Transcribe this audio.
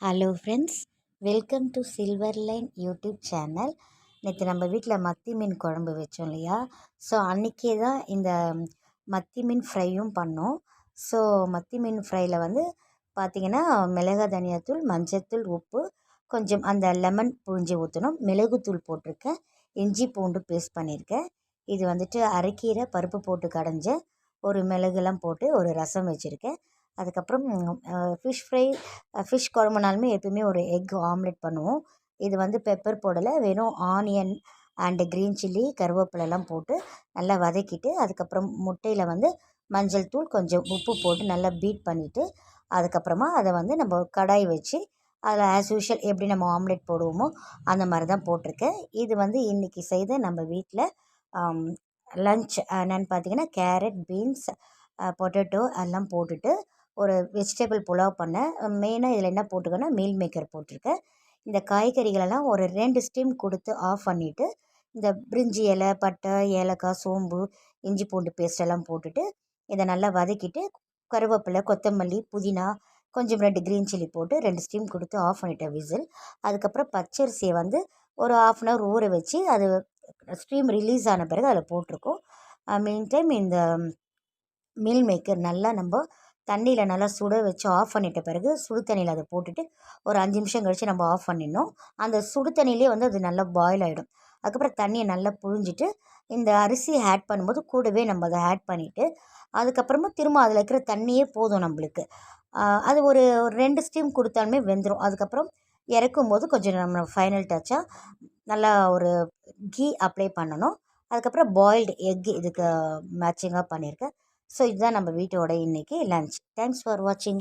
Hello friends, welcome to silver line YouTube channel. நேற்று நம்ம வீட்டில் மத்தி மீன் குழம்பு வச்சோம் இல்லையா? ஸோ அன்றைக்கே தான் இந்த மத்தி மீன் ஃப்ரையும் பண்ணோம். ஸோ மத்தி மீன் ஃப்ரையில் வந்து பார்த்திங்கன்னா மிளகா தனியாத்தூள், மஞ்சத்தூள், உப்பு, கொஞ்சம் அந்த லெமன் புழிஞ்சு ஊற்றணும். மிளகுத்தூள் போட்டிருக்கேன், இஞ்சி பூண்டு பேஸ்ட் பண்ணியிருக்கேன். இது வந்துட்டு அரைக்கீரை பருப்பு போட்டு கடைஞ்ச ஒரு மிளகுலாம் போட்டு ஒரு ரசம் வச்சுருக்கேன். அதுக்கப்புறம் ஃபிஷ் குழம்புனாலுமே எப்பவுமே ஒரு எக் ஆம்லெட் பண்ணுவோம். இது வந்து பெப்பர் போடலை, வெறும் ஆனியன் அண்டு க்ரீன் சில்லி, கருவேப்பிலெல்லாம் போட்டு நல்லா வதக்கிட்டு, அதுக்கப்புறம் முட்டையில் வந்து மஞ்சள் தூள், கொஞ்சம் உப்பு போட்டு நல்லா பீட் பண்ணிவிட்டு, அதுக்கப்புறமா அதை வந்து நம்ம கடாய் வச்சு அதில் ஆஸ் யூஷுவல் எப்படி நம்ம ஆம்லெட் போடுவோமோ அந்த மாதிரி தான் போட்டிருக்கேன். இது வந்து இன்றைக்கி செய்த நம்ம வீட்டில் லன்ச் என்னென்னு பார்த்தீங்கன்னா கேரட், பீன்ஸ், பொட்டேட்டோ எல்லாம் போட்டுட்டு ஒரு வெஜிடபிள் புலாவ் பண்ணேன். மெயினாக இதில் என்ன போட்டிருக்கேன்னா மீல் மேக்கர் போட்டிருக்கேன். இந்த காய்கறிகளெல்லாம் ஒரு 2 ஸ்டீம் கொடுத்து ஆஃப் பண்ணிவிட்டு, இந்த பிரிஞ்சி இலை, பட்டை, ஏலக்காய், சோம்பு, இஞ்சி பூண்டு பேஸ்ட் எல்லாம் போட்டுட்டு இதை நல்லா வதக்கிட்டு, கருவேப்பிலை, கொத்தமல்லி, புதினா, கொஞ்சம் 2 க்ரீன் சில்லி போட்டு 2 ஸ்டீம் கொடுத்து ஆஃப் பண்ணிட்டேன் விசில். அதுக்கப்புறம் பச்சரிசியை வந்து ஒரு 1/2 அன் ஹவர் ஊற வச்சு அது ஸ்டீம் ரிலீஸ் ஆன பிறகு அதில் போட்டிருக்கோம். மீன் டைம் இந்த மீல் மேக்கர் நல்லா நம்ம தண்ணியில் நல்லா சுட வச்சு ஆஃப் பண்ணிட்ட பிறகு சுடு தண்ணியில் அதை போட்டுட்டு ஒரு 5 நிமிஷம் கழித்து நம்ம ஆஃப் பண்ணிடணும். அந்த சுடு தண்ணியிலே வந்து அது நல்லா பாயில் ஆகிடும். அதுக்கப்புறம் தண்ணியை நல்லா புழிஞ்சிட்டு இந்த அரிசி ஆட் பண்ணும்போது கூடவே நம்ம அதை ஆட் பண்ணிவிட்டு, அதுக்கப்புறமா திரும்ப அதில் இருக்கிற தண்ணியே போதும் நம்மளுக்கு. அது ஒரு 2 ஸ்டீம் கொடுத்தாலுமே வெந்துடும். அதுக்கப்புறம் இறக்கும்போது கொஞ்சம் நம்ம ஃபைனல் டச்சாக நல்லா ஒரு கீ அப்ளை பண்ணணும். அதுக்கப்புறம் பாயில்டு எக் இதுக்கு மேட்சிங்காக பண்ணியிருக்கேன். ஸோ இதுதான் நம்ம வீட்டோட இன்றைக்கி லன்ச். தேங்க்ஸ் ஃபார் வாட்சிங்.